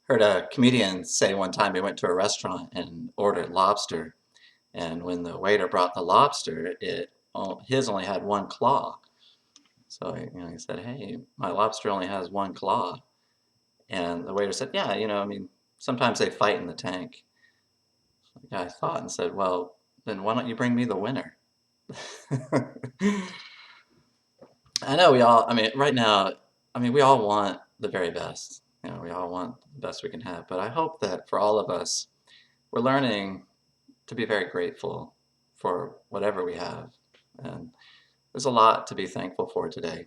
Heard a comedian say one time he went to a restaurant and ordered lobster, and when the waiter brought the lobster, his only had one claw. So he said, "Hey, my lobster only has one claw." And the waiter said, "Yeah, I mean, sometimes they fight in the tank." The guy thought and said, "Well, then why don't you bring me the winner?" I know I mean, right now, I mean, we all want the very best. We all want the best we can have. But I hope that for all of us, we're learning to be very grateful for whatever we have. And there's a lot to be thankful for today.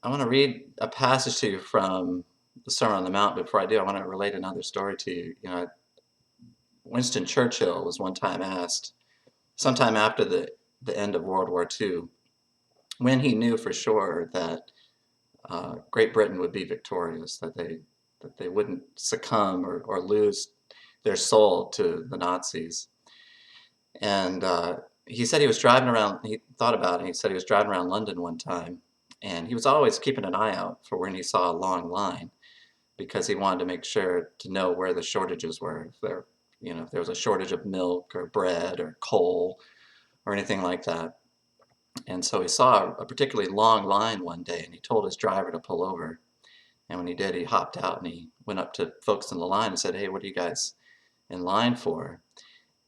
I want to read a passage to you from the Sermon on the Mount. Before I do, I want to relate another story to you. Winston Churchill was one time asked, sometime after the end of World War II, when he knew for sure that Great Britain would be victorious, that they wouldn't succumb or lose their soul to the Nazis. And he said he was driving around, he thought about it, he said he was driving around London one time, and he was always keeping an eye out for when he saw a long line, because he wanted to make sure to know where the shortages were, if there was a shortage of milk or bread or coal or anything like that. And so he saw a particularly long line one day, and he told his driver to pull over. And when he did, he hopped out and he went up to folks in the line and said, "Hey, what are you guys in line for?"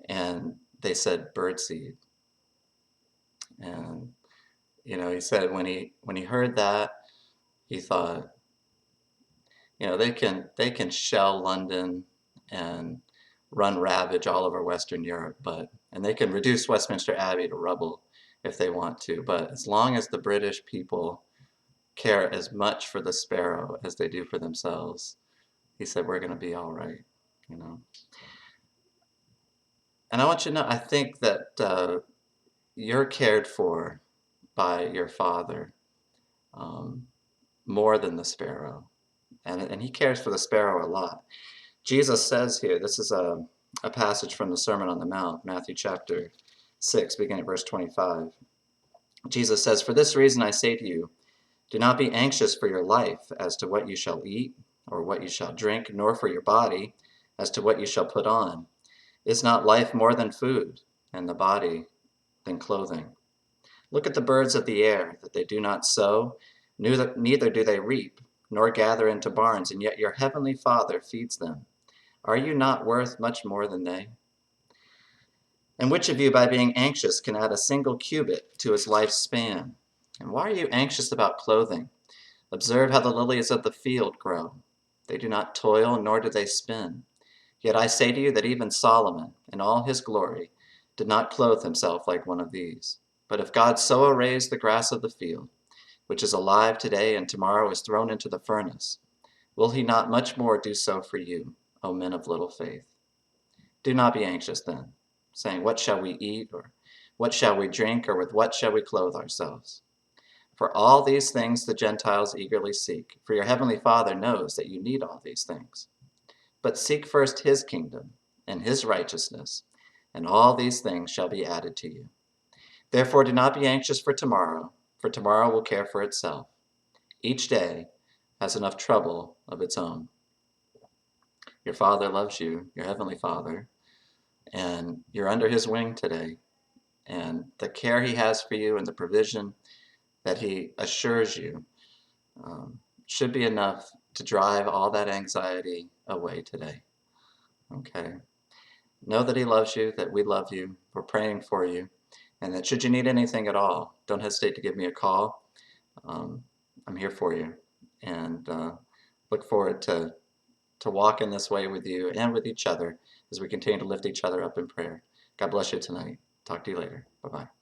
And they said, "Birdseed." And he said when he heard that, he thought, they can shell London and run ravage all over Western Europe, and they can reduce Westminster Abbey to rubble if they want to, but as long as the British people care as much for the sparrow as they do for themselves, he said, we're going to be all right, you know. And I want you to know, I think that you're cared for by your Father um, more than the sparrow. And he cares for the sparrow a lot. Jesus says here, this is a passage from the Sermon on the Mount, Matthew chapter 6, beginning at verse 25. Jesus says, "For this reason I say to you, do not be anxious for your life as to what you shall eat or what you shall drink, nor for your body as to what you shall put on. Is not life more than food, and the body than clothing? Look at the birds of the air, that they do not sow, neither do they reap, nor gather into barns, and yet your heavenly Father feeds them. Are you not worth much more than they? And which of you, by being anxious, can add a single cubit to his life's span? And why are you anxious about clothing? Observe how the lilies of the field grow. They do not toil, nor do they spin. Yet I say to you that even Solomon, in all his glory, did not clothe himself like one of these. But if God so arrays the grass of the field, which is alive today and tomorrow is thrown into the furnace, will he not much more do so for you, O men of little faith? Do not be anxious then, saying, what shall we eat, or what shall we drink, or with what shall we clothe ourselves? For all these things the Gentiles eagerly seek, for your heavenly Father knows that you need all these things. But seek first his kingdom and his righteousness, and all these things shall be added to you. Therefore do not be anxious for tomorrow will care for itself. Each day has enough trouble of its own. Your Father loves you, your heavenly Father, and you're under his wing today. And the care he has for you and the provision that he assures you should be enough to drive all that anxiety away today. Okay? Know that he loves you, that we love you, we're praying for you, and that should you need anything at all, don't hesitate to give me a call. I'm here for you, and look forward to walking this way with you and with each other as we continue to lift each other up in prayer. God bless you tonight. Talk to you later. Bye-bye.